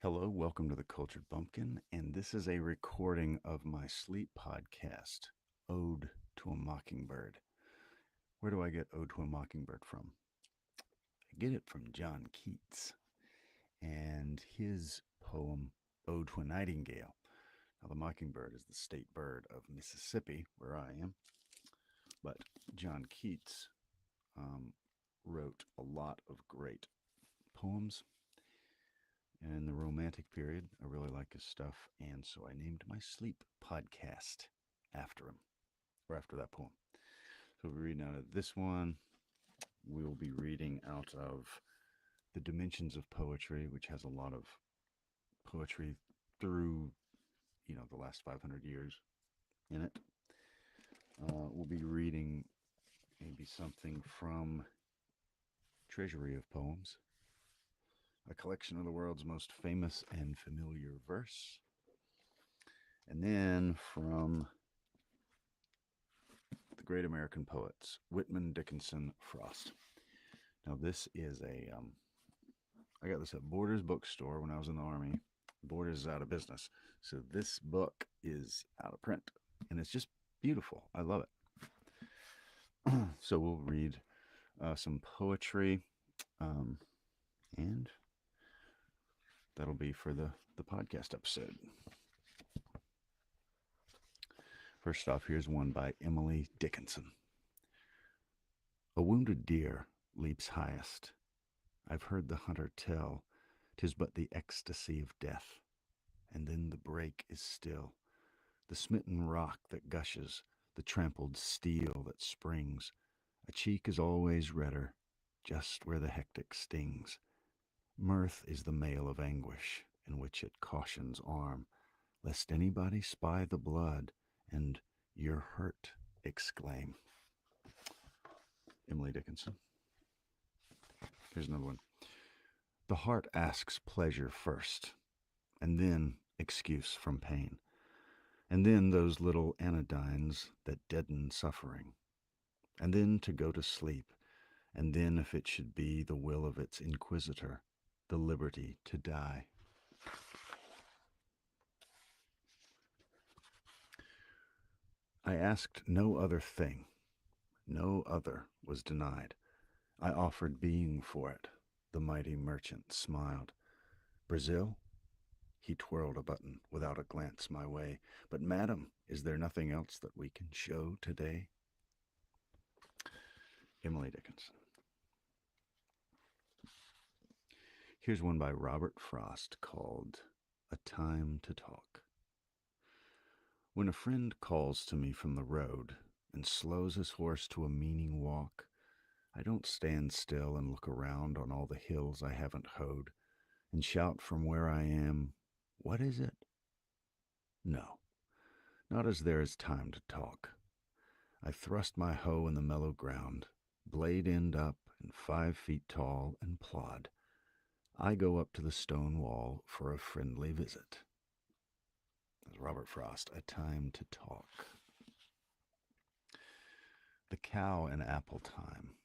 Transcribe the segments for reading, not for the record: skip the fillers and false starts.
Hello, welcome to the Cultured Bumpkin, and this is a recording of my sleep podcast, Ode to a Mockingbird. Where do I get Ode to a Mockingbird from? I get it from John Keats and his poem, Ode to a Nightingale. Now, the mockingbird is the state bird of Mississippi, where I am, but John Keats um, wrote a lot of great poems. And in the Romantic period, I really like his stuff, and so I named my sleep podcast after him, or after that poem. So we're reading out of this one. We will be reading out of The Dimensions of Poetry, which has a lot of poetry through, the last 500 years in it. We'll be reading maybe something from Treasury of Poems, a collection of the world's most famous and familiar verse. And then from the great American poets, Whitman, Dickinson, Frost. Now, this is I got this at Borders Bookstore when I was in the Army. Borders is out of business. So this book is out of print. And it's just beautiful. I love it. So we'll read some poetry. And that'll be for the podcast episode. First off, here's one by Emily Dickinson. A wounded deer leaps highest. I've heard the hunter tell 'tis but the ecstasy of death. And then the break is still, the smitten rock that gushes, the trampled steel that springs. A cheek is always redder, just where the hectic stings. Mirth is the mail of anguish, in which it cautions arm, lest anybody spy the blood, and you're hurt exclaim. Emily Dickinson. Here's another one. The heart asks pleasure first, and then excuse from pain, and then those little anodynes that deaden suffering, and then to go to sleep, and then, if it should be the will of its inquisitor, the liberty to die. I asked no other thing, no other was denied. I offered being for it. The mighty merchant smiled. Brazil? He twirled a button without a glance my way. But, madam, is there nothing else that we can show today? Emily Dickinson. Here's one by Robert Frost called A Time to Talk. When a friend calls to me from the road and slows his horse to a meaning walk, I don't stand still and look around on all the hills I haven't hoed and shout from where I am, what is it? No, not as there is time to talk. I thrust my hoe in the mellow ground, blade end up and 5 feet tall, and plod. I go up to the stone wall for a friendly visit. That's Robert Frost, A Time to Talk. The Cow and Apple Time.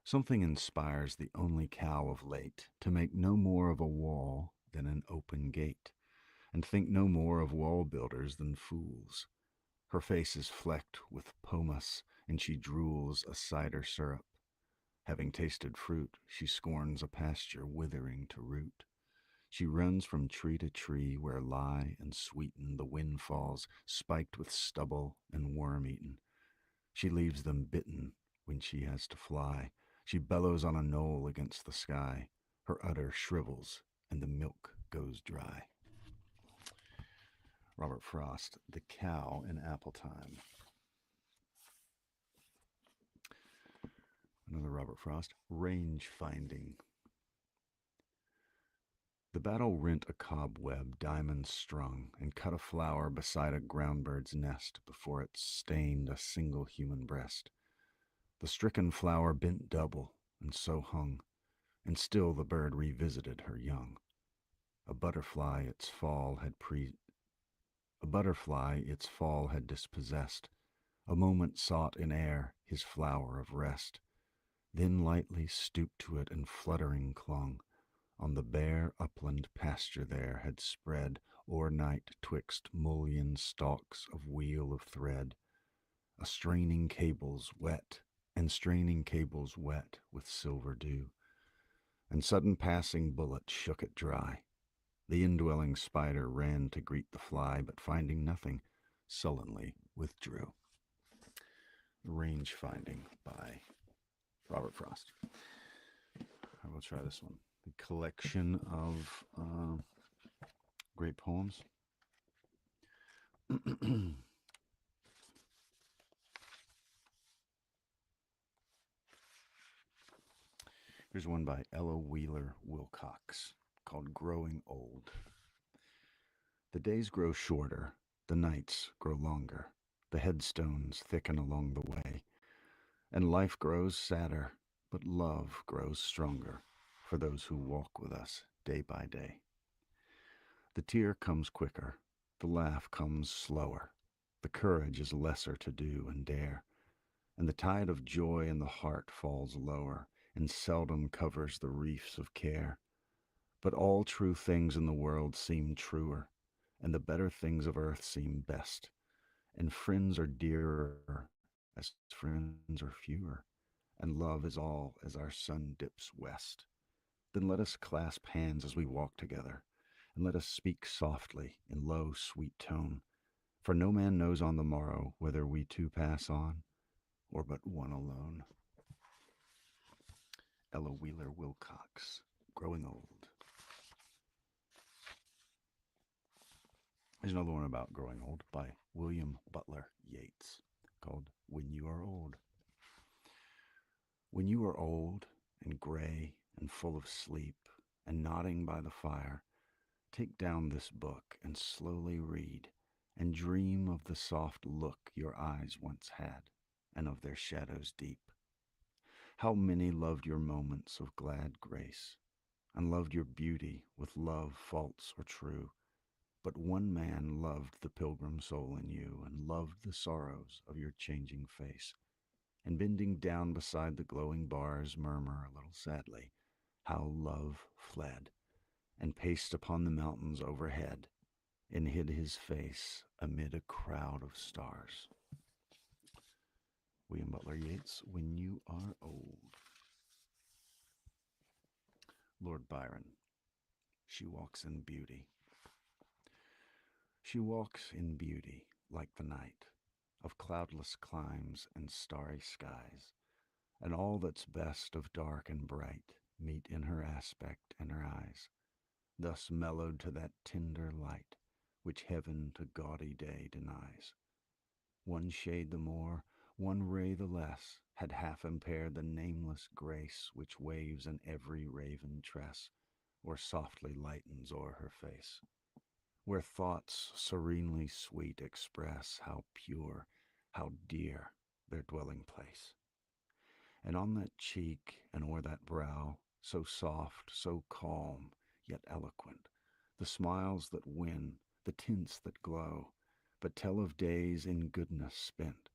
Something inspires the only cow of late to make no more of a wall than an open gate, and think no more of wall builders than fools. Her face is flecked with pomace, and she drools a cider syrup. Having tasted fruit, she scorns a pasture withering to root. She runs from tree to tree where lie and sweeten the windfalls, spiked with stubble and worm-eaten. She leaves them bitten when she has to fly. She bellows on a knoll against the sky. Her udder shrivels and the milk goes dry. Robert Frost, The Cow in Apple Time. Another Robert Frost, Range Finding. The battle rent a cobweb diamond strung and cut a flower beside a groundbird's nest before it stained a single human breast. The stricken flower bent double and so hung, and still the bird revisited her young. A butterfly its fall had dispossessed, a moment sought in air his flower of rest, then lightly stooped to it and fluttering clung. On the bare upland pasture there had spread o'ernight twixt mullion stalks of wheel of thread, a straining cables wet, and straining cables wet with silver dew, and sudden passing bullet shook it dry. The indwelling spider ran to greet the fly, but finding nothing, sullenly withdrew. Range Finding by Robert Frost. I will try this one. The collection of great poems. Here's one by Ella Wheeler Wilcox called Growing Old. The days grow shorter, the nights grow longer, the headstones thicken along the way, and life grows sadder, but love grows stronger for those who walk with us day by day. The tear comes quicker, the laugh comes slower, the courage is lesser to do and dare, and the tide of joy in the heart falls lower and seldom covers the reefs of care. But all true things in the world seem truer, and the better things of earth seem best, and friends are dearer as friends are fewer, and love is all as our sun dips west. Then let us clasp hands as we walk together, and let us speak softly in low, sweet tone, for no man knows on the morrow whether we two pass on or but one alone. Ella Wheeler Wilcox, Growing Old. There's another one about growing old by William Butler Yeats called When You Are Old. When you are old and gray and full of sleep and nodding by the fire, take down this book and slowly read and dream of the soft look your eyes once had and of their shadows deep. How many loved your moments of glad grace and loved your beauty with love false or true, but one man loved the pilgrim soul in you and loved the sorrows of your changing face, and bending down beside the glowing bars murmur a little sadly how love fled and paced upon the mountains overhead and hid his face amid a crowd of stars. William Butler Yeats, When You Are Old. Lord Byron, She Walks in Beauty. She walks in beauty like the night of cloudless climes and starry skies, and all that's best of dark and bright meet in her aspect and her eyes, thus mellowed to that tender light which heaven to gaudy day denies. One shade the more, one ray the less, had half impaired the nameless grace which waves in every raven tress, or softly lightens o'er her face, where thoughts serenely sweet express how pure, how dear their dwelling place. And on that cheek and o'er that brow, so soft, so calm, yet eloquent, the smiles that win, the tints that glow, but tell of days in goodness spent,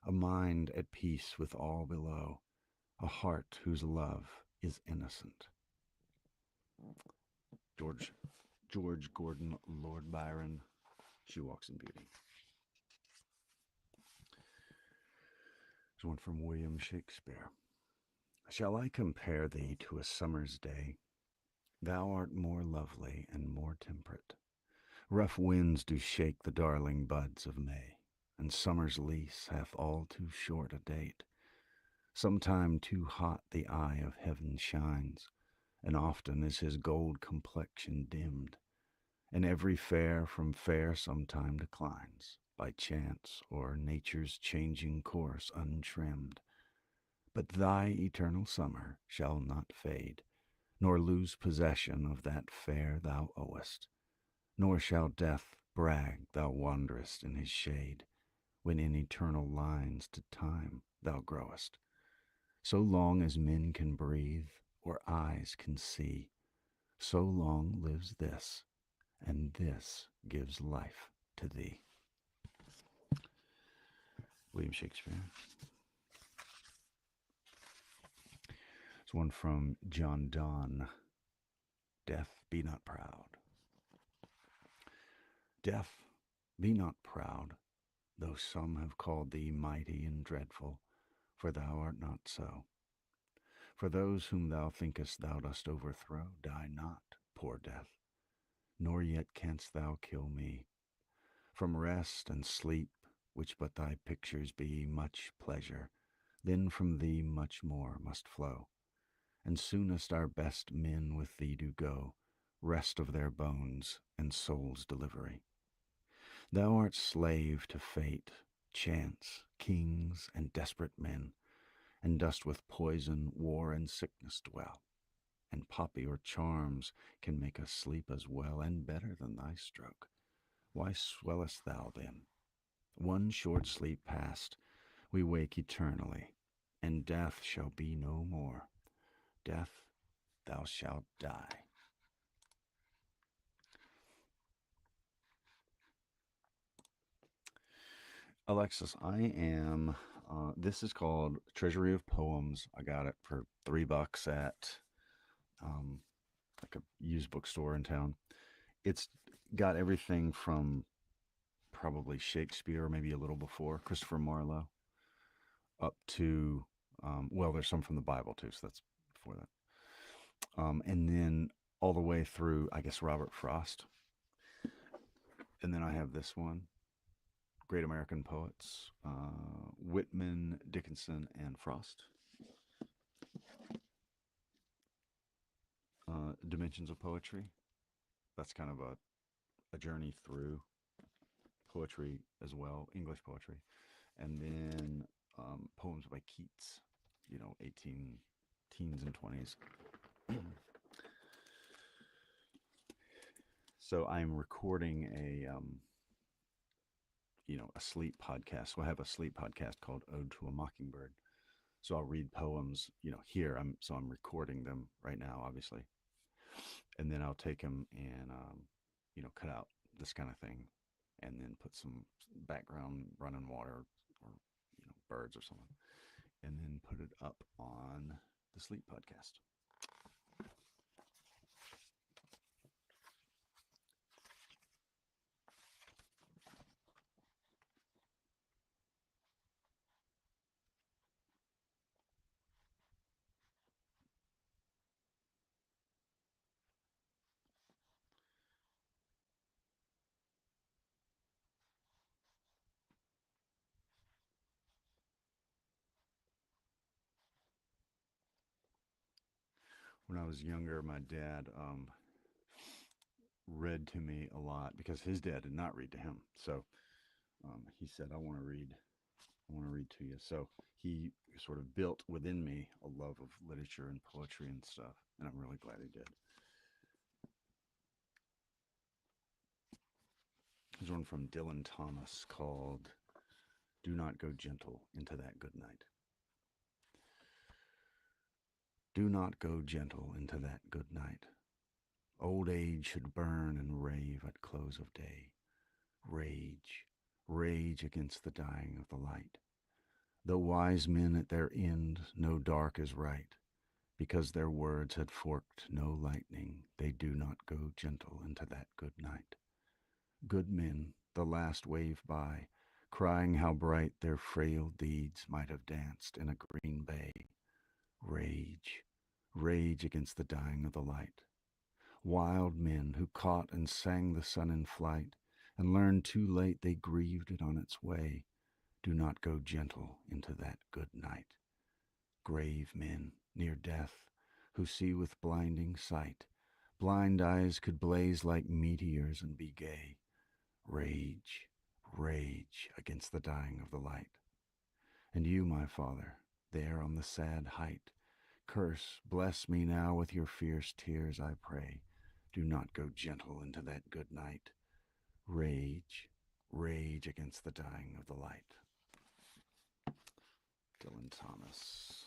a mind at peace with all below, a heart whose love is innocent. George Gordon, Lord Byron, She Walks in Beauty. There's one from William Shakespeare. Shall I compare thee to a summer's day? Thou art more lovely and more temperate. Rough winds do shake the darling buds of May, and summer's lease hath all too short a date. Sometime too hot the eye of heaven shines, and often is his gold complexion dimmed, and every fair from fair sometime declines, by chance or nature's changing course untrimmed. But thy eternal summer shall not fade, nor lose possession of that fair thou owest, nor shall death brag thou wanderest in his shade, when in eternal lines to time thou growest. So long as men can breathe, or eyes can see, so long lives this, and this gives life to thee. William Shakespeare. It's one from John Donne. Death, be not proud. Death, be not proud, though some have called thee mighty and dreadful, for thou art not so. For those whom thou thinkest thou dost overthrow die not, poor death, nor yet canst thou kill me. From rest and sleep, which but thy pictures be, much pleasure, then from thee much more must flow. And soonest our best men with thee do go, rest of their bones and soul's delivery. Thou art slave to fate, chance, kings, and desperate men, and dost with poison, war, and sickness dwell. And poppy or charms can make us sleep as well and better than thy stroke. Why swellest thou then? One short sleep past, we wake eternally, and death shall be no more. Death, thou shalt die. Alexis, I am. This is called Treasury of Poems. I got it for $3 at um, like a used bookstore in town. It's got everything from probably Shakespeare, maybe a little before Christopher Marlowe, up to well, there's some from the Bible too, so that's before that. And then all the way through, I guess, Robert Frost. And then I have this one, Great American Poets, Whitman, Dickinson, and Frost. Dimensions of Poetry. That's kind of a journey through poetry as well, English poetry. And then poems by Keats, 18 teens and 20s. So I'm recording a sleep podcast. So I have a sleep podcast called Ode to a Mockingbird. So I'll read poems, here. I'm recording them right now, obviously, and then I'll take them and cut out this kind of thing, and then put some background running water or birds or something, and then put it up on the sleep podcast. When I was younger, my dad read to me a lot because his dad did not read to him. So he said, I want to read to you." So he sort of built within me a love of literature and poetry and stuff, and I'm really glad he did. There's one from Dylan Thomas called "Do Not Go Gentle into That Good Night." Do not go gentle into that good night. Old age should burn and rave at close of day. Rage, rage against the dying of the light. Though wise men at their end know dark is right, because their words had forked no lightning, they do not go gentle into that good night. Good men, the last wave by, crying how bright their frail deeds might have danced in a green bay. Rage, rage against the dying of the light. Wild men who caught and sang the sun in flight, and learned too late they grieved it on its way, do not go gentle into that good night. Grave men near death, who see with blinding sight, blind eyes could blaze like meteors and be gay. Rage, rage against the dying of the light. And you, my father, there on the sad height, curse, bless me now with your fierce tears, I pray. Do not go gentle into that good night. Rage, rage against the dying of the light. Dylan Thomas.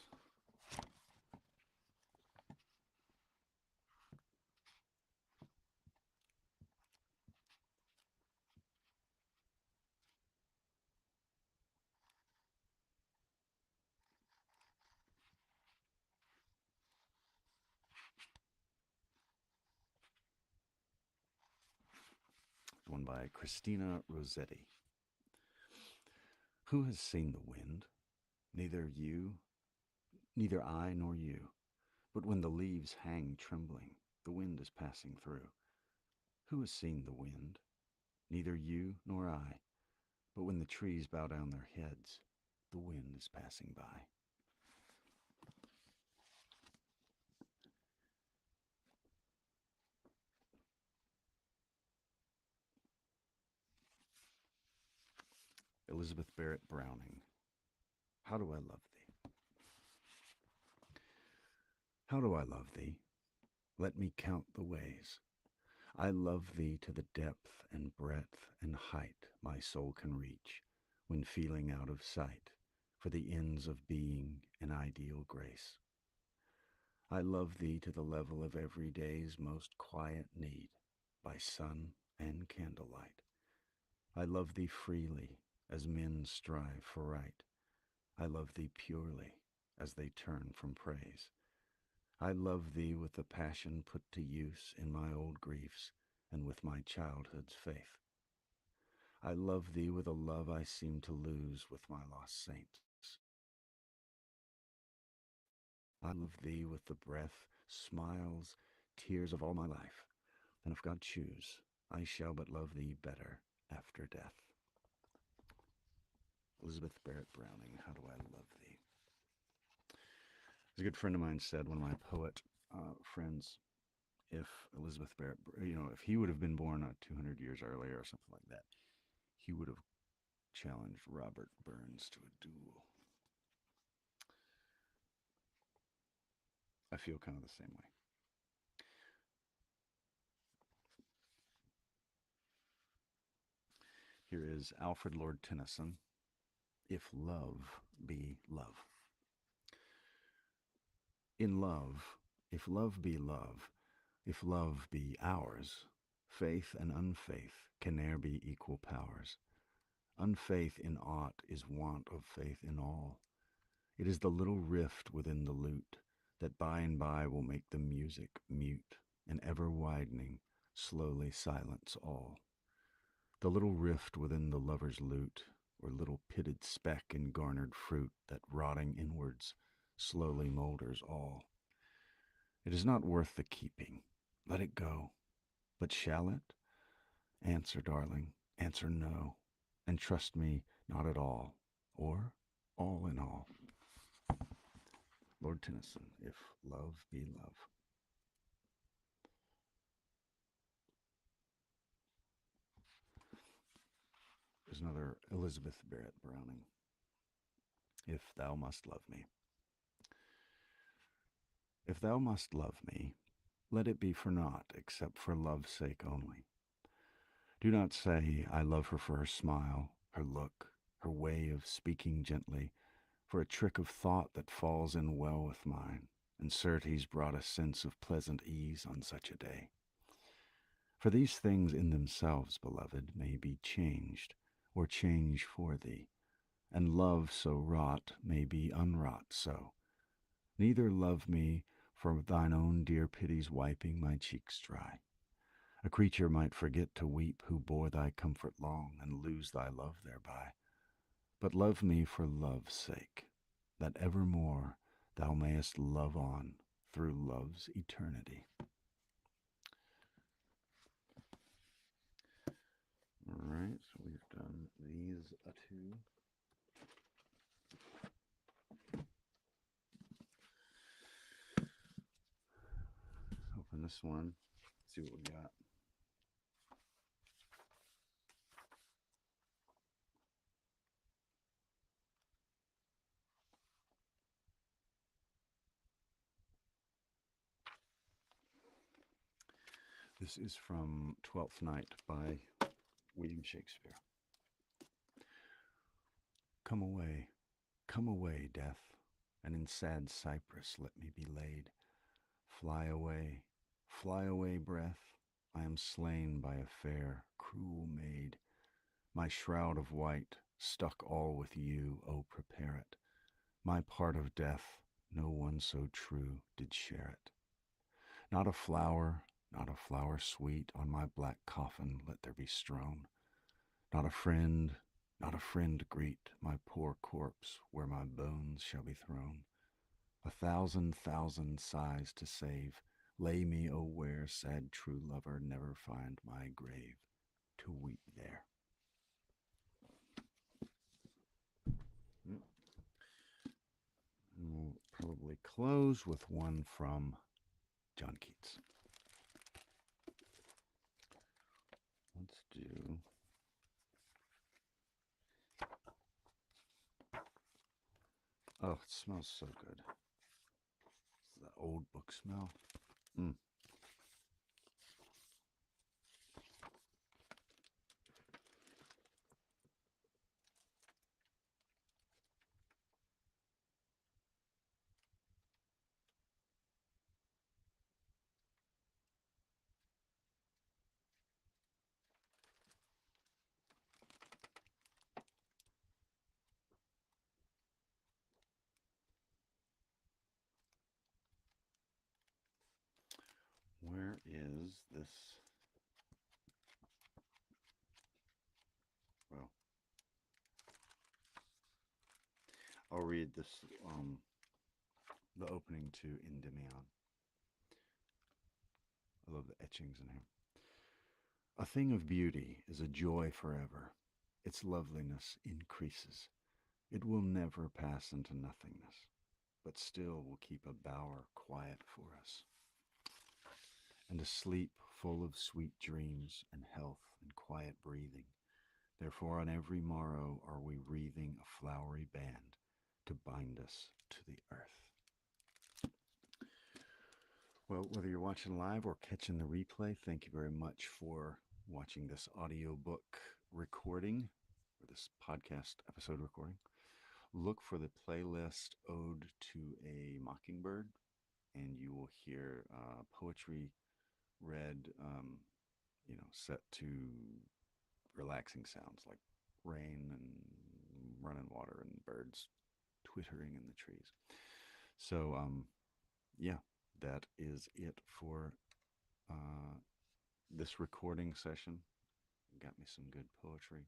one by Christina Rossetti. Who has seen the wind? Neither you, neither I nor you. But when the leaves hang trembling, the wind is passing through. Who has seen the wind? Neither you nor I. But when the trees bow down their heads, the wind is passing by. Elizabeth Barrett Browning. How do I love thee? How do I love thee? Let me count the ways. I love thee to the depth and breadth and height my soul can reach, when feeling out of sight, for the ends of being an ideal grace. I love thee to the level of every day's most quiet need, by sun and candlelight. I love thee freely, as men strive for right. I love thee purely, as they turn from praise. I love thee with the passion put to use in my old griefs, and with my childhood's faith. I love thee with a love I seem to lose with my lost saints. I love thee with the breath, smiles, tears of all my life, and if God choose, I shall but love thee better after death. Elizabeth Barrett Browning, How Do I Love Thee? As a good friend of mine said, one of my poet friends, if Elizabeth Barrett, if he would have been born 200 years earlier or something like that, he would have challenged Robert Burns to a duel. I feel kind of the same way. Here is Alfred Lord Tennyson, If Love Be Love. In love, if love be love, if love be ours, faith and unfaith can ne'er be equal powers. Unfaith in aught is want of faith in all. It is the little rift within the lute that by and by will make the music mute, and ever widening, slowly silence all. The little rift within the lover's lute, or little pitted speck in garnered fruit that rotting inwards slowly moulders all. It is not worth the keeping. Let it go. But shall it? Answer, darling, answer no, and trust me not at all, or all in all. Lord Tennyson, If Love Be Love. There's another Elizabeth Barrett Browning, If Thou Must Love Me. If thou must love me, let it be for naught except for love's sake only. Do not say, I love her for her smile, her look, her way of speaking gently, for a trick of thought that falls in well with mine, and certes brought a sense of pleasant ease on such a day. For these things in themselves, beloved, may be changed, or change for thee, and love so wrought may be unwrought so. Neither love me for thine own dear pity's wiping my cheeks dry. A creature might forget to weep who bore thy comfort long, and lose thy love thereby. But love me for love's sake, that evermore thou mayest love on through love's eternity. All right, so we've done these two. Open this one, see what we got. This is from Twelfth Night by William Shakespeare. Come away, death, and in sad cypress let me be laid. Fly away, breath, I am slain by a fair, cruel maid. My shroud of white, stuck all with you, oh prepare it. My part of death, no one so true did share it. Not a flower, Not a flower sweet on my black coffin let there be strown. Not a friend, not a friend to greet my poor corpse where my bones shall be thrown. A thousand sighs to save. Lay me, O where, sad true lover, never find my grave to weep there. And we'll probably close with one from John Keats. Let's do. Oh, it smells so good. It's that old book smell. Mm. Where is this? Well, I'll read this, the opening to Endymion. I love the etchings in here. A thing of beauty is a joy forever. Its loveliness increases. It will never pass into nothingness, but still will keep a bower quiet for us, and a sleep full of sweet dreams and health and quiet breathing. Therefore, on every morrow are we wreathing a flowery band to bind us to the earth. Well, whether you're watching live or catching the replay, thank you very much for watching this audiobook recording or this podcast episode recording. Look for the playlist Ode to a Mockingbird, and you will hear poetry read, set to relaxing sounds like rain and running water and birds twittering in the trees. So, yeah, that is it for this recording session. Got me some good poetry,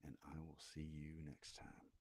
and I will see you next time.